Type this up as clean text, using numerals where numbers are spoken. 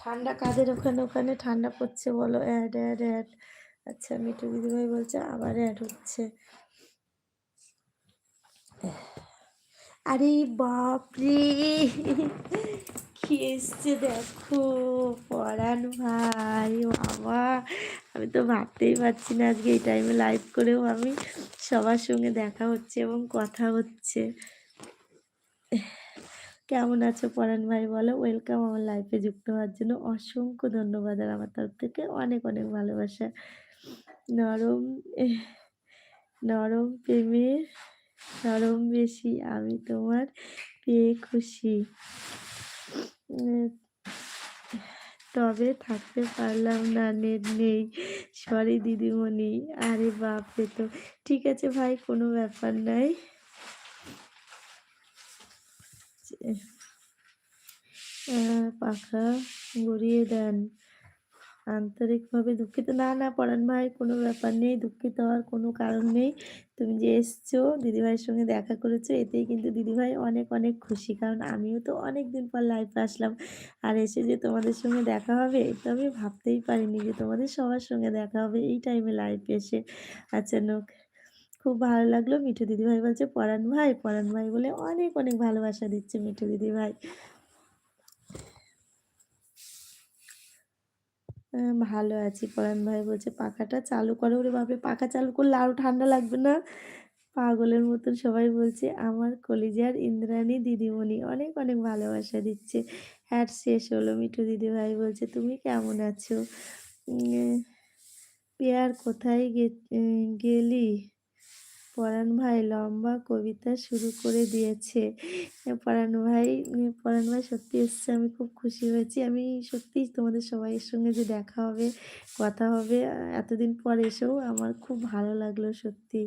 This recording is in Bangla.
ঠান্ডা কাদের ওখানে? ওখানে ঠান্ডা পড়ছে বলো? Add, add, add. আচ্ছা মিঠু দিদিভাই বলছে আবার অ্যাড হচ্ছে। আরে বাপরে! কি এসছে দেখো, পরাণ ভাই। বাবা! আমি তো ভাবতেই পারছি না আজকে এই টাইমে লাইভ করেও আমি সবার সঙ্গে দেখা হচ্ছে এবং কথা হচ্ছে। কেমন আছো পরাণ ভাই বলো? ওয়েলকাম আমার লাইফে যুক্ত হওয়ার জন্য অসংখ্য ধন্যবাদ আর আমার তরফ থেকে অনেক অনেক ভালোবাসা। নরম এহ নরম প্রেমের নরম বেশি আমি তোমার পেয়ে খুশি। উম তবে থাকতে পারলাম না, নেট নেই। সরি দিদিমণি। আরে বাপরে! তো ঠিক আছে ভাই, কোনো ব্যাপার নাই। পাখা গড়িয়ে দেন। আন্তরিকভাবে দুঃখিত। না, না পরাণ ভাই, কোনো ব্যাপার নেই। দুঃখিত হওয়ার কোনো কারণ নেই। তুমি যে এসছো, দিদিভাইয়ের সঙ্গে দেখা করেছো, এতেই কিন্তু দিদিভাই অনেক অনেক খুশি। কারণ আমিও তো অনেকদিন পর লাইভে আসলাম। আর এসে যে তোমাদের সঙ্গে দেখা হবে, এটা আমি ভাবতেই পারিনি যে তোমাদের সবার সঙ্গে দেখা হবে এই টাইমে লাইভে এসে। আচ্ছা খুব ভালো লাগলো। মিঠু দিদিভাই বলছে পরাণ ভাই বলে অনেক অনেক ভালোবাসা দিচ্ছে মিঠু দিদিভাই। ভালো আছি। পরাণ ভাই বলছে পাখাটা চালু করো। ওরে বাপরে! পাখা চালু করলে আরো ঠান্ডা লাগবে না? পাগলের মতন সবাই বলছে আমার কলিজার ইন্দ্রাণী দিদিমণি। অনেক অনেক ভালোবাসা দিচ্ছে। হ্যাট শেষ হলো। মিঠু দিদিভাই বলছে তুমি কেমন আছো? উম পিয়ার কোথায় গেলি? পরাণ ভাই লম্বা কবিতা শুরু করে দিয়েছে। পরাণ ভাই সত্যি এসছে, আমি খুব খুশি হয়েছি। আমি সত্যিই তোমাদের সবাইয়ের সঙ্গে যে দেখা হবে, কথা হবে, এতদিন পর এসেও আমার খুব ভালো লাগলো সত্যি।